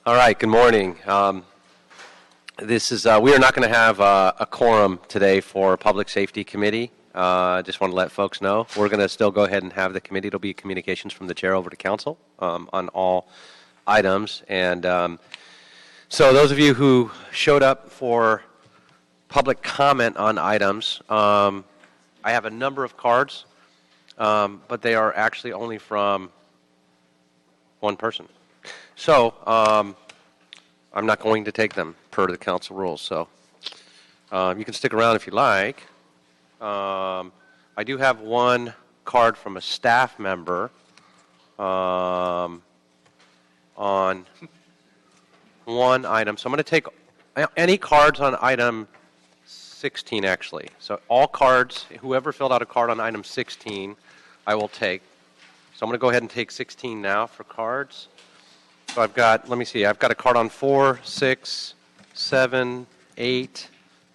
All right, good morning. We are not going to have a quorum today for Public Safety Committee. Just want to let folks know. We're going to still go ahead and have the committee. It'll be communications from the chair over to council on all items. And so those of you who showed up for public comment on items, I have a number of cards, but they are actually only from one person. So I'm not going to take them per the council rules. So you can stick around if you like. I do have one card from a staff member on one item. So I'm going to take any cards on item 16, actually. So all cards, whoever filled out a card on item 16, I will take. So I'm going to go ahead and take 16 now for cards. So I've got, let me see, I've got a card on 4, 6, 7, 8,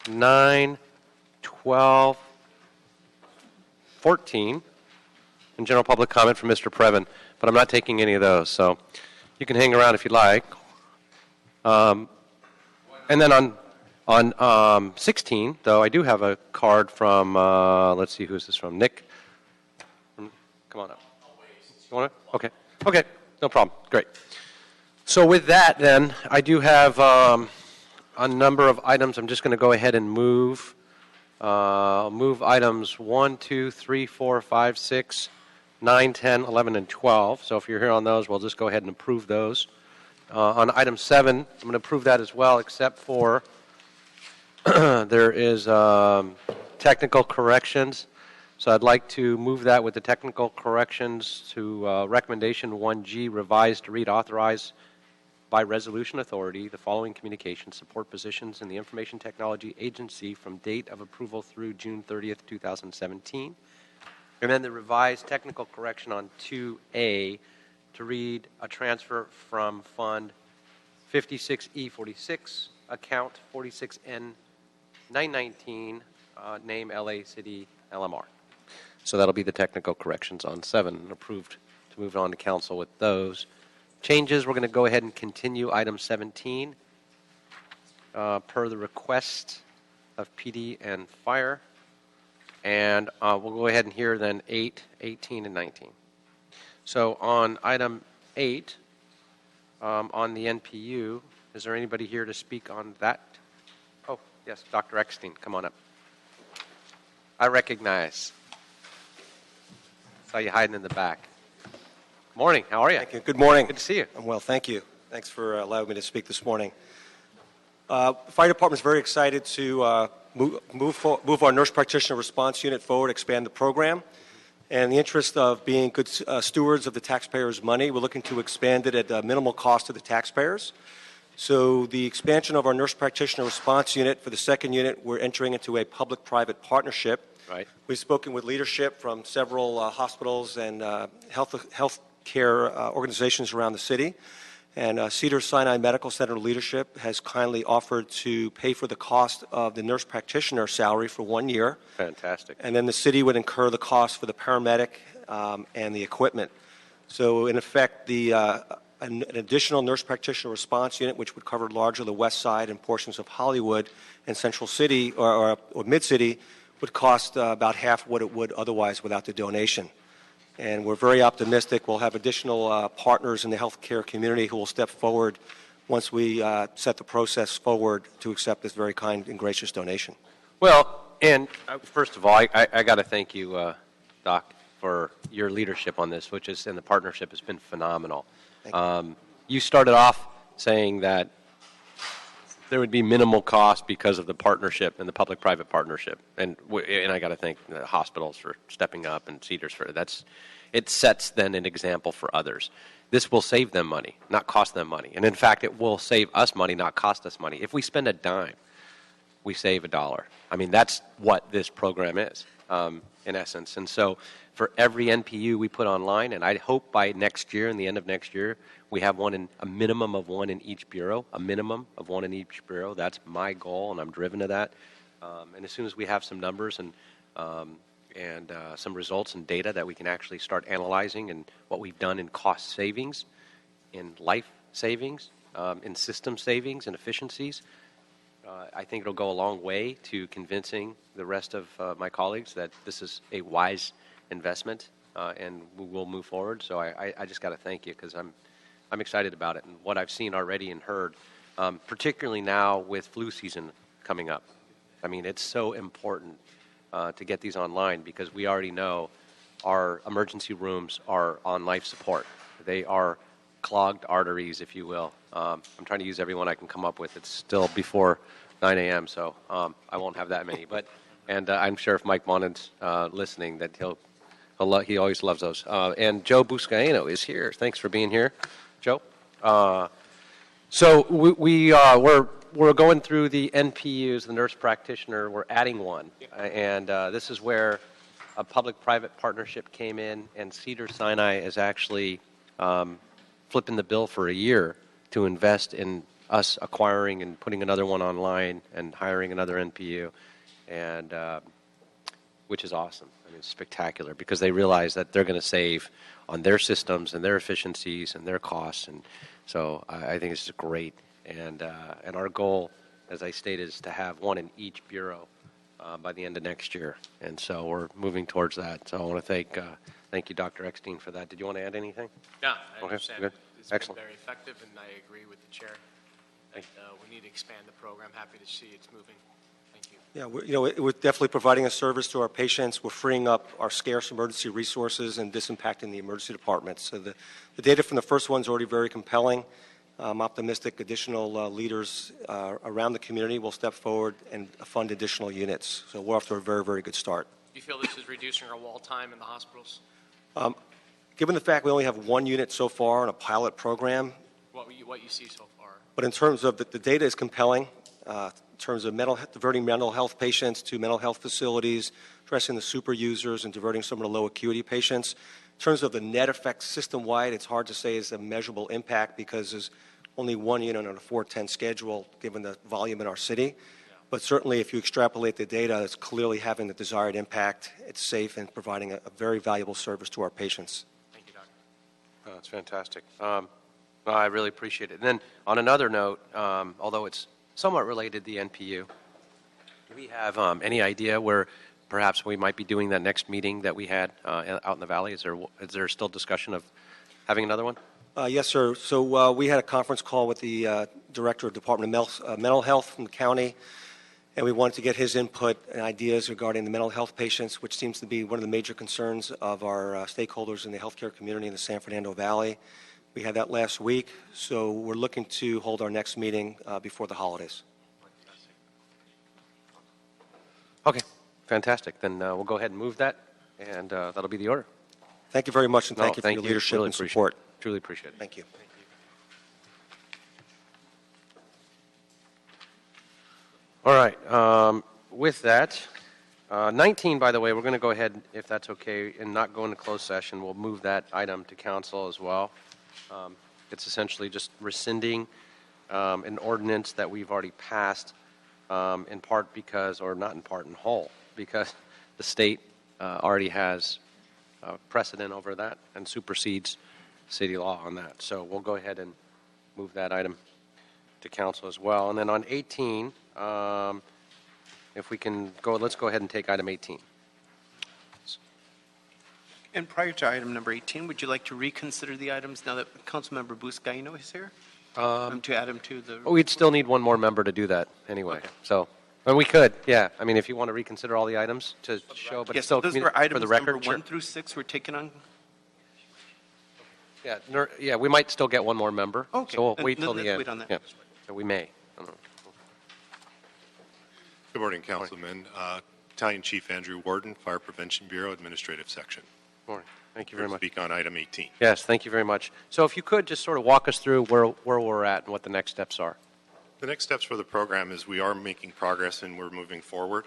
9, 12, 14, and general public comment from Mr. Previn, but I'm not taking any of those, so you can hang around if you like. And then on 16, though, I do have a card from, let's see, who's this from? Nick? Come on up. You want to? Okay, no problem. Great. So with that, then, I do have a number of items. I'm just going to go ahead and move items 1, 2, 3, 4, 5, 6, 9, 10, 11, and 12. So if you're here on those, we'll just go ahead and approve those. On item 7, I'm going to approve that as well, except for there is technical corrections. So I'd like to move that with the technical corrections to recommendation 1G, revised to read authorize by resolution authority the following communication support positions in the Information Technology Agency from date of approval through June 30th, 2017. And then the revised technical correction on 2A to read a transfer from Fund 56E46, account 46N919, name LA City LMR. So that'll be the technical corrections on 7, approved to move on to council with those changes. We're going to go ahead and continue item 17 per the request of PD and Fire. And we'll go ahead and hear then 8, 18, and 19. So on item 8, on the NPU, is there anybody here to speak on that? Oh, yes, Dr. Eckstein, come on up. I recognize. Saw you hiding in the back. Morning, how are you? Thank you. Good morning. Good to see you. I'm well, thank you. Thanks for allowing me to speak this morning. Fire Department is very excited to move our nurse practitioner response unit forward, expand the program. And in the interest of being good stewards of the taxpayers' money, we're looking to expand it at minimal cost to the taxpayers. So the expansion of our nurse practitioner response unit, for the second unit, we're entering into a public-private partnership. Right. We've spoken with leadership from several hospitals and health care organizations around the city. And Cedars-Sinai Medical Center leadership has kindly offered to pay for the cost of the nurse practitioner salary for 1 year. Fantastic. And then the city would incur the cost for the paramedic and the equipment. So in effect, an additional nurse practitioner response unit, which would cover largely the west side and portions of Hollywood and Central City or Mid-City, would cost about half what it would otherwise without the donation. And we're very optimistic we'll have additional partners in the healthcare community who will step forward once we set the process forward to accept this very kind and gracious donation. Well, and first of all, I got to thank you, Doc, for your leadership on this, and the partnership has been phenomenal. Thank you. You started off saying that there would be minimal cost because of the partnership and the public-private partnership, and I got to thank the hospitals for stepping up and Cedars for that. It sets then an example for others. This will save them money, not cost them money, and in fact, it will save us money, not cost us money. If we spend a dime, we save $1. I mean, that's what this program is, in essence. And so, for every NPU we put online, and I hope by next year, in the end of next year, we have a minimum of one in each bureau, That's my goal, and I'm driven to that. And as soon as we have some numbers and some results and data that we can actually start analyzing and what we've done in cost savings, in life savings, in system savings and efficiencies. I think it'll go a long way to convincing the rest of my colleagues that this is a wise investment, and we will move forward. So I just got to thank you because I'm excited about it and what I've seen already and heard, particularly now with flu season coming up. I mean, it's so important to get these online because we already know our emergency rooms are on life support. They are clogged arteries, if you will. I'm trying to use every one I can come up with. It's still before 9 a.m., so I won't have that many. And I'm sure if Mike Monan's listening, that he always loves those. And Joe Buscaino is here. Thanks for being here, Joe. So we're going through the NPUs, the nurse practitioner. We're adding one, and this is where a public-private partnership came in, and Cedars-Sinai is actually flipping the bill for a year to invest in us acquiring and putting another one online and hiring another NPU, and which is awesome. I mean, it's spectacular because they realize that they're going to save on their systems and their efficiencies and their costs, and so I think it's great. And our goal, as I stated, is to have one in each bureau by the end of next year, and so we're moving towards that. So I want to thank you, Dr. Eckstein, for that. Did you want to add anything? Yeah, I Okay, understand. good. It's Excellent. been very effective, and I agree with the chair that we need to expand the program. Happy to see it's moving. Thank you. Yeah, we're definitely providing a service to our patients. We're freeing up our scarce emergency resources and disimpacting the emergency departments. So the data from the first one is already very compelling. I'm optimistic additional leaders around the community will step forward and fund additional units. So we're off to a very, very good start. Do you feel this is reducing our wall time in the hospitals? Given the fact we only have one unit so far in a pilot program, What you see so far? but in terms of the data is compelling, in terms of diverting mental health patients to mental health facilities, addressing the super users and diverting some of the low acuity patients. In terms of the net effect system-wide, it's hard to say is a measurable impact because there's only one unit on a 410 schedule given the volume in our city. But certainly if you extrapolate the data, it's clearly having the desired impact. It's safe and providing a very valuable service to our patients. Thank you, Doctor. Oh, that's fantastic. I really appreciate it. And then on another note, although it's somewhat related to the NPU, do we have any idea where perhaps we might be doing that next meeting that we had out in the valley? Is there still discussion of having another one? Yes, sir. So we had a conference call with the Director of Department of Mental Health from the county, and we wanted to get his input and ideas regarding the mental health patients, which seems to be one of the major concerns of our stakeholders in the healthcare community in the San Fernando Valley. We had that last week, so we're looking to hold our next meeting before the holidays. Okay, fantastic. Then we'll go ahead and move that, and that'll be the order. Thank you very much, and thank No, you for your leadership Really and appreciate support. it. Truly appreciate it. Thank you. All right. With that, 19, by the way, we're going to go ahead, if that's okay, and not go into closed session. We'll move that item to council as well. It's essentially just rescinding an ordinance that we've already passed in part because, or not in part, in whole, because the state already has precedent over that and supersedes city law on that. So we'll go ahead and move that item to council as well. And then on 18, if we can go, let's go ahead and take item 18. And prior to item number 18, would you like to reconsider the items now that Councilmember Buscaino is here? To add him to the... We'd still need one more member to do that anyway. Okay. So, and we could, yeah. I mean, if you want to reconsider all the items to show, but Yes, it's still those were for items the number record. 1 through 6 we're taking on? Yeah, we might still get one more member. Okay, So we'll then- wait then till the let's end. wait on that. Yeah, so we may. I don't know. Good morning, Councilman. Battalion Chief Andrew Warden, Fire Prevention Bureau, Administrative Section. Morning. Thank you Here very to much. speak on item 18. Yes, thank you very much. So if you could just sort of walk us through where we're at and what the next steps are. The next steps for the program is we are making progress and we're moving forward.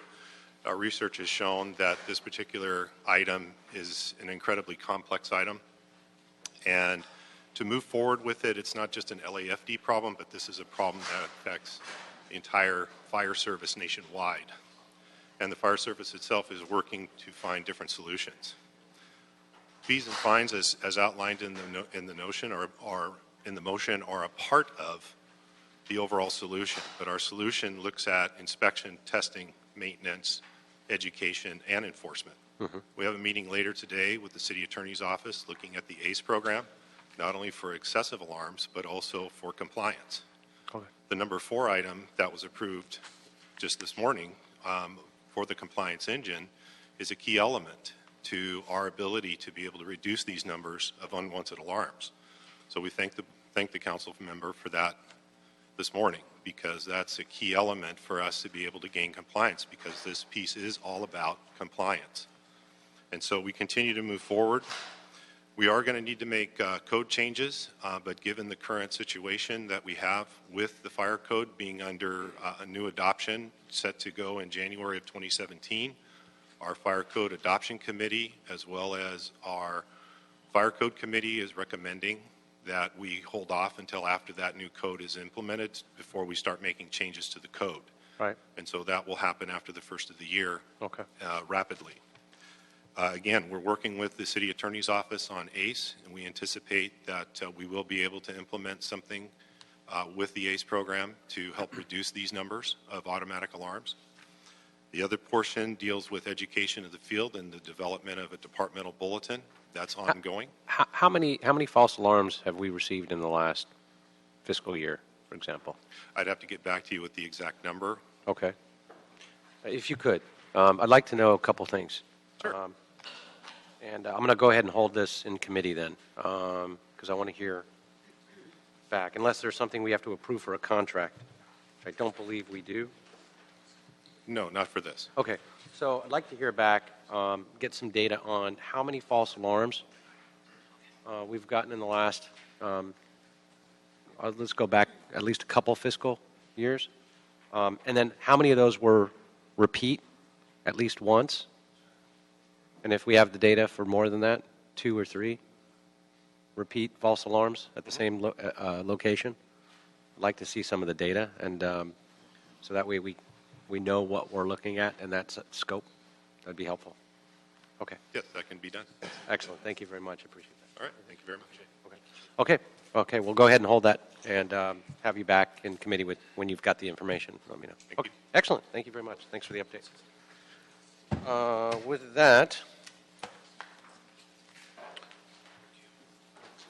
Our research has shown that this particular item is an incredibly complex item. And to move forward with it, it's not just an LAFD problem, but this is a problem that affects the entire fire service nationwide. And the fire service itself is working to find different solutions. Fees and fines, as outlined in the motion, are a part of the overall solution. But our solution looks at inspection, testing, maintenance, education, and enforcement. We have a meeting later today with the City Attorney's Office looking at the ACE program, not only for excessive alarms, but also for compliance. Okay. The number 4 item that was approved just this morning for the compliance engine is a key element to our ability to be able to reduce these numbers of unwanted alarms. So we thank the council member for that this morning, because that's a key element for us to be able to gain compliance, because this piece is all about compliance. And so we continue to move forward. We are going to need to make code changes, but given the current situation that we have with the fire code being under a new adoption set to go in January of 2017, our Fire Code Adoption Committee, as well as our Fire Code Committee, is recommending that we hold off until after that new code is implemented before we start making changes to the code. Right. And so that will happen after the first of the year. Okay. Rapidly. Again, we're working with the City Attorney's Office on ACE, and we anticipate that we will be able to implement something with the ACE program to help reduce these numbers of automatic alarms. The other portion deals with education of the field and the development of a departmental bulletin. That's ongoing. How many false alarms have we received in the last fiscal year, for example? I'd have to get back to you with the exact number. Okay. If you could, I'd like to know a couple things. Sure. And I'm going to go ahead and hold this in committee then, because I want to hear back, unless there's something we have to approve for a contract, which I don't believe we do. No, not for this. Okay, so I'd like to hear back, get some data on how many false alarms we've gotten in the last, let's go back at least a couple fiscal years, and then how many of those were repeat at least once, and if we have the data for more than that, 2 or 3 repeat false alarms at the same location. I'd like to see some of the data, and so that way we know what we're looking at and that scope. That'd be helpful. Okay. Yes, that can be done. Excellent. Thank you very much. I appreciate that. All right. Thank you very much. Okay. We'll go ahead and hold that and have you back in committee when you've got the information. Let me know. Thank you. Excellent. Thank you very much. Thanks for the update. With that,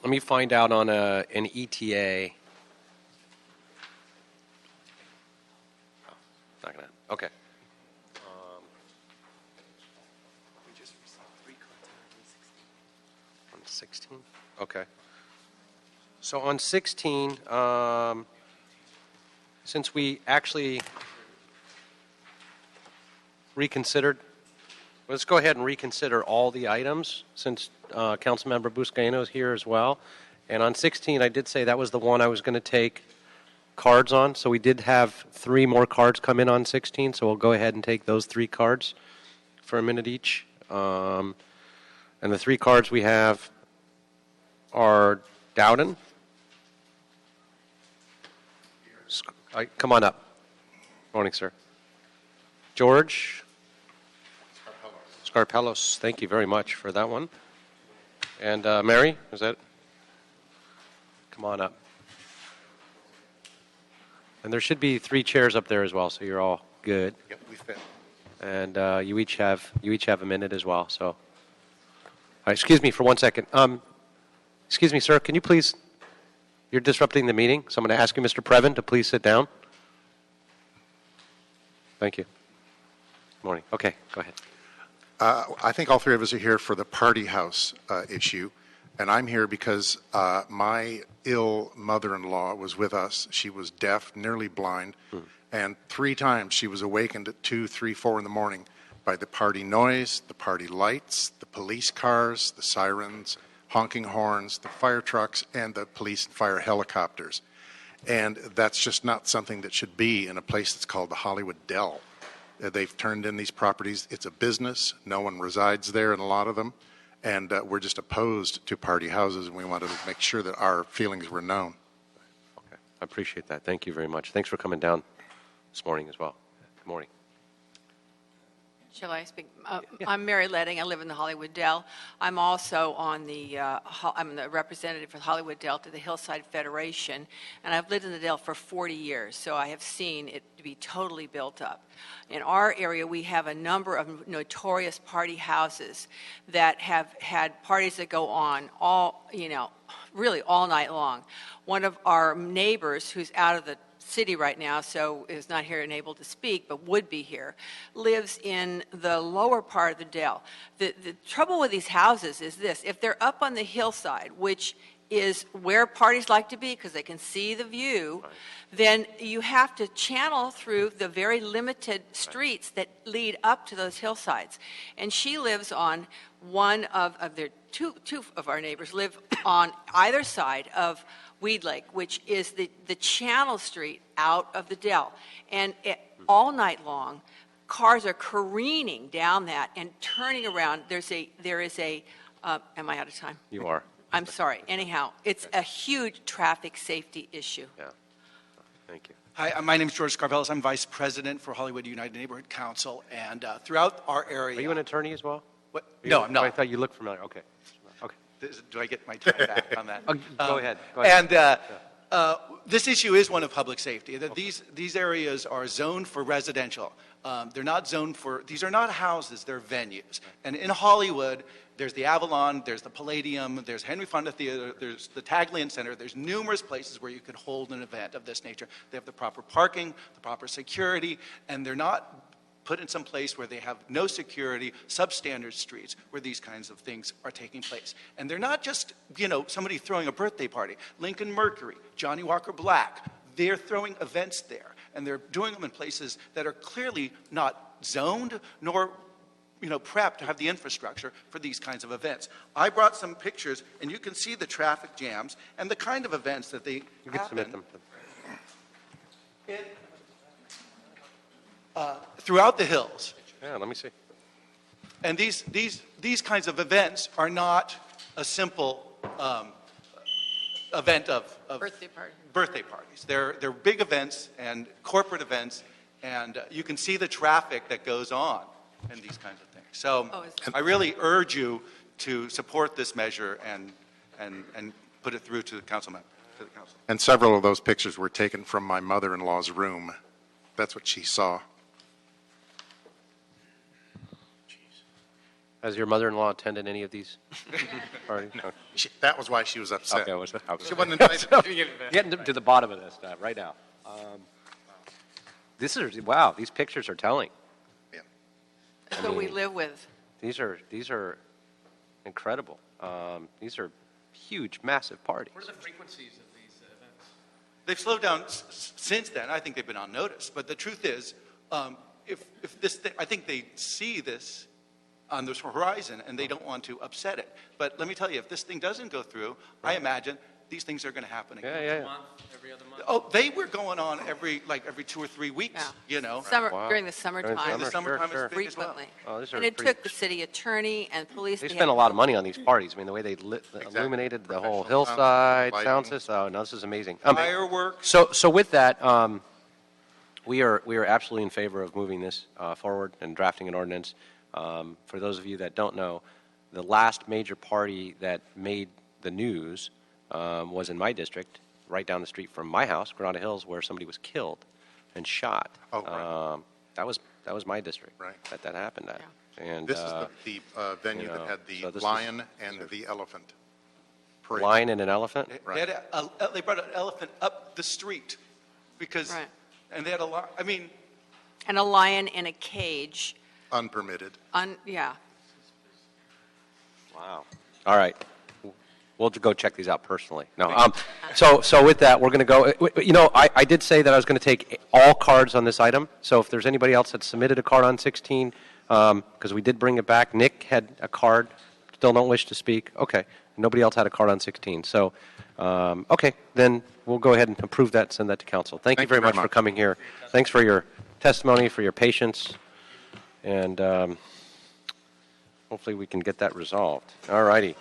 let me find out on an ETA. Not gonna. Okay. We just received 3 cards On 16. Okay. So on 16, since we actually reconsidered, let's go ahead and reconsider all the items since Councilmember Buscaino is here as well. And on 16, I did say that was the one I was going to take cards on. So we did have 3 more cards come in on 16. So we'll go ahead and take those 3 cards for a minute each. And the 3 cards we have are Dowden. Come on up. Morning, sir. George. Scarpellos. Thank you very much for that one. And Mary, is that? Come on up. And there should be 3 chairs up there as well, so you're all good. Yep, we fit. And you each have a minute as well. So, excuse me for 1 second. Excuse me, sir. Can you please? You're disrupting the meeting, so I'm going to ask you, Mr. Previn, to please sit down. Thank you. Morning. Okay, go ahead. I think all 3 of us are here for the party house issue, and I'm here because my ill mother-in-law was with us. She was deaf, nearly blind, and 3 times she was awakened at 2, 3, 4 in the morning by the party noise, the party lights, the police cars, the sirens, honking horns, the fire trucks, and the police and fire helicopters. And that's just not something that should be in a place that's called the Hollywood Dell. They've turned in these properties. It's a business. No one resides there in a lot of them. And we're just opposed to party houses, and we wanted to make sure that our feelings were known. Okay, I appreciate that. Thank you very much. Thanks for coming down this morning as well. Good morning. Shall I speak? I'm Mary Letting. I live in the Hollywood Dell. I'm also on the, I'm the representative for Hollywood Dell to the Hillside Federation, and I've lived in the Dell for 40 years, so I have seen it to be totally built up. In our area, we have a number of notorious party houses that have had parties that go on all, really all night long. One of our neighbors, who's out of the city right now, so is not here and able to speak, but would be here, lives in the lower part of the Dell. The trouble with these houses is this: if they're up on the hillside, which is where parties like to be because they can see the view, then you have to channel through the very limited streets that lead up to those hillsides. And she lives on one of their two of our neighbors live on either side of Weed Lake, which is the channel street out of the Dell. And all night long, cars are careening down that and turning around. There is a, am I out of time? You are. I'm sorry. Anyhow, it's a huge traffic safety issue. Yeah. Thank you. Hi, my name is George Scarvelis. I'm Vice President for Hollywood United Neighborhood Council, and throughout our area... Are you an attorney as well? What? No, I'm I not. thought you looked familiar. Okay. Okay. Do I get my time back on that? Go ahead. Go ahead. And this issue is one of public safety. These areas are zoned for residential. They're not zoned for, these are not houses, they're venues. And in Hollywood, there's the Avalon, there's the Palladium, there's Henry Fonda Theater, there's the Taglian Center, there's numerous places where you could hold an event of this nature. They have the proper parking, the proper security, and they're not put in some place where they have no security, substandard streets where these kinds of things are taking place. And they're not just, somebody throwing a birthday party. Lincoln Mercury, Johnny Walker Black, they're throwing events there. And they're doing them in places that are clearly not zoned nor prepped to have the infrastructure for these kinds of events. I brought some pictures, and you can see the traffic jams and the kind of events that they You can submit them. Throughout the hills. Yeah, let me see. And these kinds of events are not a simple event of Birthday party. birthday parties. They're big events and corporate events, and you can see the traffic that goes on in these kinds of things. So I really urge you to support this measure and put it through to the council. And several of those pictures were taken from my mother-in-law's room. That's what she saw. Has your mother-in-law attended any of these parties? No. That was why she was upset. Okay, okay. She wasn't invited. Getting to the bottom of this stuff right now. Wow, these pictures are telling. Yeah. That's what we live with. These are incredible. These are huge, massive parties. What are the frequencies of these events? They've slowed down since then. I think they've been on notice. But the truth is, if this thing, I think they see this on the horizon and they don't want to upset it. But let me tell you, if this thing doesn't go through, I imagine these things are going to happen again. Yeah. Month, every other month? Oh, they were going on every 2 or 3 weeks, Summer, Wow. During the summertime. During the summertime Sure, is big as well. Frequently. Oh, these are And it pretty- took the city attorney and police. They to spent a have- lot of money on these parties. I mean, the way they illuminated the whole Professional hillside, sound, sound lighting. system. Oh, no, this is amazing. Fireworks. So with that, we are absolutely in favor of moving this forward and drafting an ordinance. For those of you that don't know, the last major party that made the news was in my district, right down the street from my house, Granada Hills, where somebody was killed and shot. Oh, right. That was my district. Right. That happened at. And This is the venue that had so the this is- lion and the elephant parade. lion and an elephant. They brought an elephant up the street because, Right. and they had a lot. I mean, And a lion in a cage. Unpermitted. Yeah. Wow. All right. We'll go check these out personally. No. So with that, we're going to go. I did say that I was going to take all cards on this item. So if there's anybody else that submitted a card on 16, because we did bring it back. Nick had a card. Still don't wish to speak. Okay. Nobody else had a card on 16. So, okay. Then we'll go ahead and approve that. Send that to council. Thank you very much for coming here. Thanks for your testimony, for your patience, and hopefully we can get that resolved. All righty.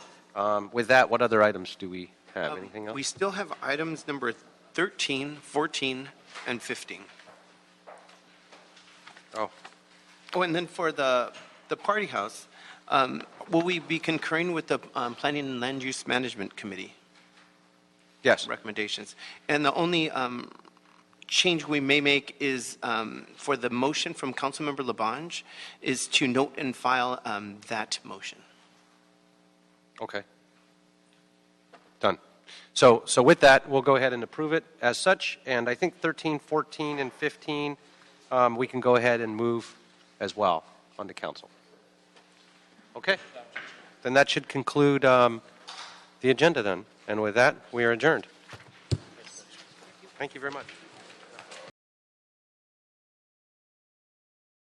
With that, what other items do we have? Anything else? We still have items number 13, 14, and 15. Oh, Oh, and then for the party house, will we be concurring with the Planning and Land Use Management Committee Yes. recommendations? And the only change we may make is for the motion from Councilmember Labange is to note and file that motion. Okay. Done. So with that, we'll go ahead and approve it as such, and I think 13, 14, and 15, we can go ahead and move as well onto council. Okay? Then that should conclude the agenda then, and with that, we are adjourned. Thank you very much.